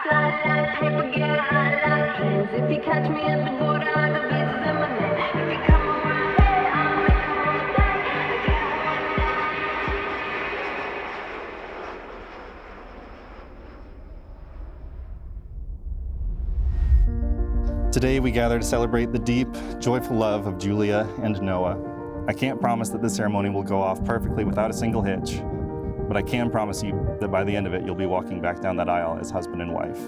fly like paper, get high like planes. If you catch me at the border, I got visas in my name. If you come around here, I'll make a whole day. Today we gather to celebrate the deep, joyful love of Julia and Noah. I can't promise that the ceremony will go off perfectly without a single hitch, but I can promise you that by the end of it, you'll be walking back down that aisle as husband and wife.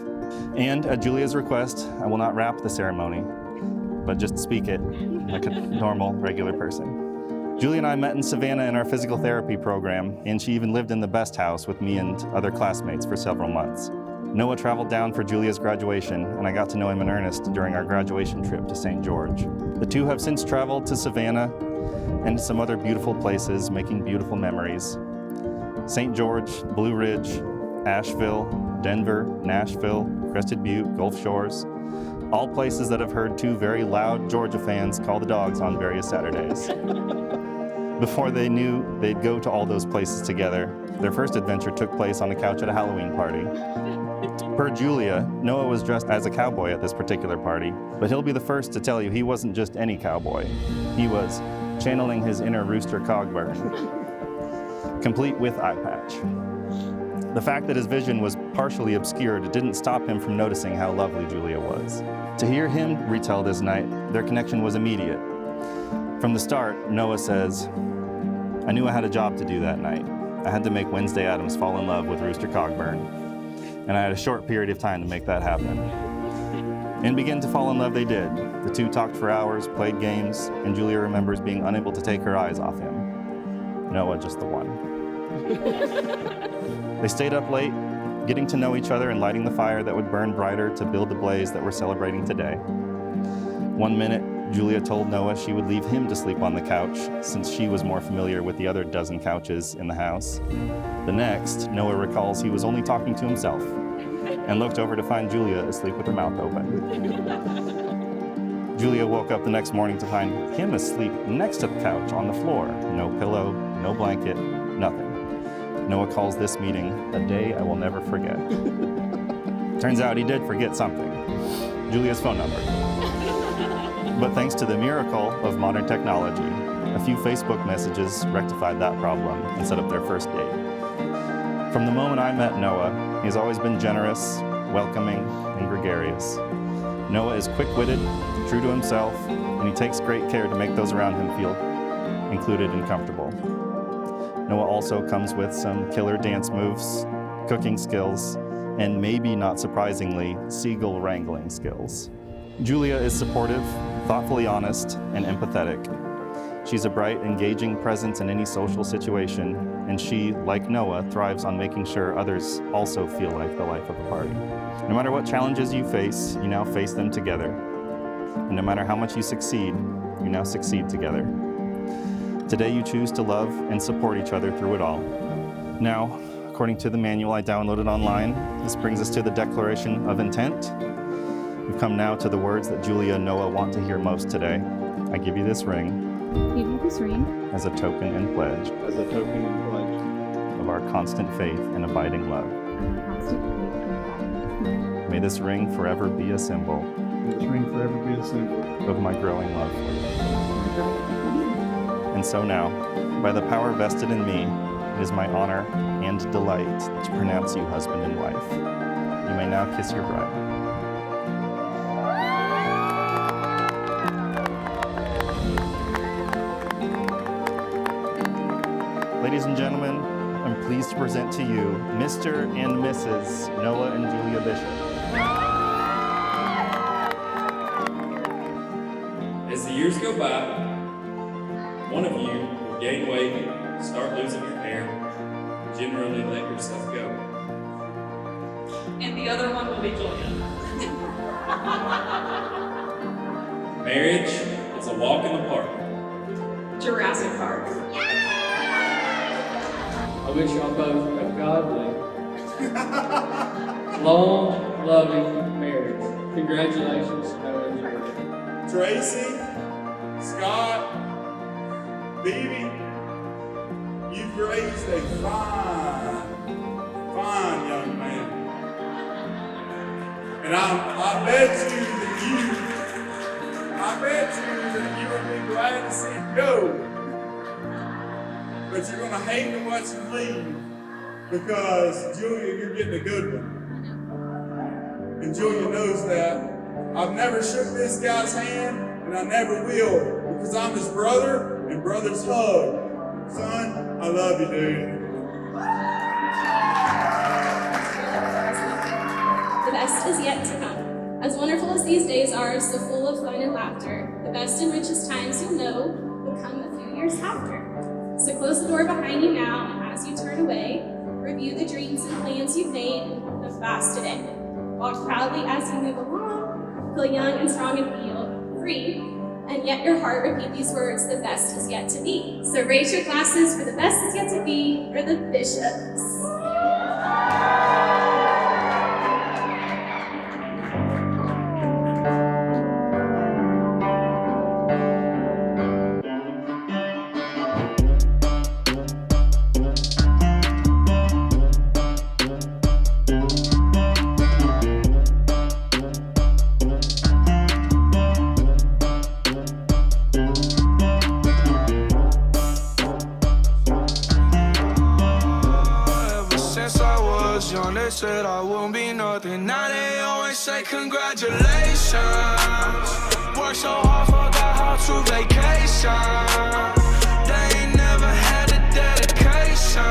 And at Julia's request, I will not wrap the ceremony, but just speak it like a normal, regular person. Julia and I met in Savannah in our physical therapy program, and she even lived in the best house with me and other classmates for several months. Noah traveled down for Julia's graduation, and I got to know him in earnest during our graduation trip to St. George. The two have since traveled to Savannah and some other beautiful places, making beautiful memories. St. George, Blue Ridge, Asheville, Denver, Nashville, Crested Butte, Gulf Shores, all places that have heard two very loud Georgia fans call the dogs on various Saturdays. Before they knew they'd go to all those places together, their first adventure took place on the couch at a Halloween party. Per Julia, Noah was dressed as a cowboy at this particular party, but he'll be the first to tell you he wasn't just any cowboy. He was channeling his inner Rooster Cogburn, complete with eye patch. The fact that his vision was partially obscured didn't stop him from noticing how lovely Julia was. To hear him retell this night, their connection was immediate. From the start, Noah says, "I knew I had a job to do that night. I had to make Wednesday Addams fall in love with Rooster Cogburn. And I had a short period of time to make that happen." And begin to fall in love they did. The two talked for hours, played games, and Julia remembers being unable to take her eyes off him. Noah just the one. They stayed up late, getting to know each other and lighting the fire that would burn brighter to build the blaze that we're celebrating today. One minute, Julia told Noah she would leave him to sleep on the couch since she was more familiar with the other dozen couches in the house. The next, Noah recalls he was only talking to himself and looked over to find Julia asleep with her mouth open. Julia woke up the next morning to find him asleep next to the couch on the floor. No pillow, no blanket, nothing. Noah calls this meeting a day I will never forget. Turns out he did forget something, Julia's phone number. But thanks to the miracle of modern technology, a few Facebook messages rectified that problem and set up their first date. From the moment I met Noah, he's always been generous, welcoming, and gregarious. Noah is quick-witted, true to himself, and he takes great care to make those around him feel included and comfortable. Noah also comes with some killer dance moves, cooking skills, and maybe not surprisingly, seagull wrangling skills. Julia is supportive, thoughtfully honest, and empathetic. She's a bright, engaging presence in any social situation, and she, like Noah, thrives on making sure others also feel like the life of the party. No matter what challenges you face, you now face them together. And no matter how much you succeed, you now succeed together. Today you choose to love and support each other through it all. Now, according to the manual I downloaded online, this brings us to the Declaration of Intent. We've come now to the words that Julia and Noah want to hear most today. I give you this ring. Give you this ring. As a token and pledge. As a token and pledge. Of our constant faith and abiding love. May this ring forever be a symbol. May this ring forever be a symbol. Of my growing love for you. And so now, by the power vested in me, it is my honor and delight to pronounce you husband and wife. You may now kiss your bride. Ladies and gentlemen, I'm pleased to present to you Mr. and Mrs. Noah and Julia Bishop. As the years go by, one of you will gain weight, start losing your hair, generally let yourself go. And the other one will be Julia. Marriage is a walk in the park. Jurassic Park. I wish y'all both a godly, long, loving marriage. Congratulations, Noah and Julia. Tracy, Scott, Phoebe, you've raised a fine young man. And I bet you that you will be glad to see him go. But you're gonna hate to watch him leave because Julia, you're getting a good one. And Julia knows that. I've never shook this guy's hand, and I never will, because I'm his brother, and brothers hug. Son, I love you, dude. The best is yet to come. As wonderful as these days are, so full of fun and laughter, the best and richest times you'll know will come a few years after. So close the door behind you now, and as you turn away, review the dreams and plans you've made and hold them fast today. Walk proudly as you move along, feel young and strong and feel free, and yet your heart repeat these words, the best is yet to be. So raise your glasses for the best is yet to be for the bishops. They said I won't be nothing. Now they always say congratulations. Worked so hard, forgot how to vacation. They ain't never had the dedication.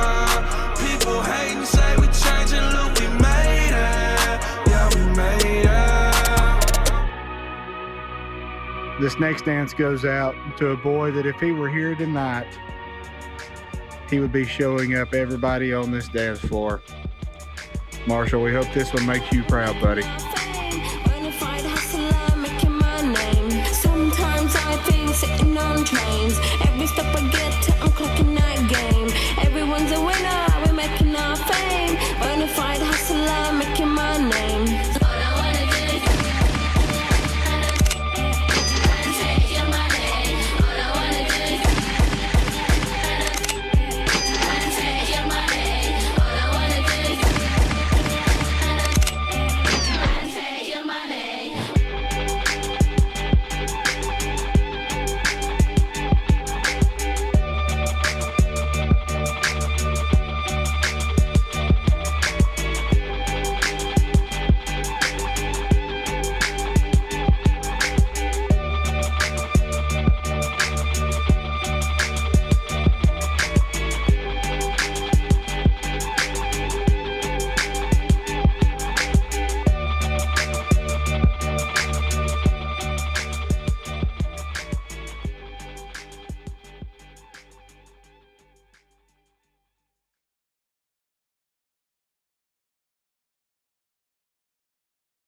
People hate and say we changing, look, we made it. Yeah, we made it. This next dance goes out to a boy that if he were here tonight, he would be showing up everybody on this dance floor. Marshall, we hope this one makes you proud, buddy. Bonafide hustler, making my name. Sometimes I think sitting on trains. Every step I get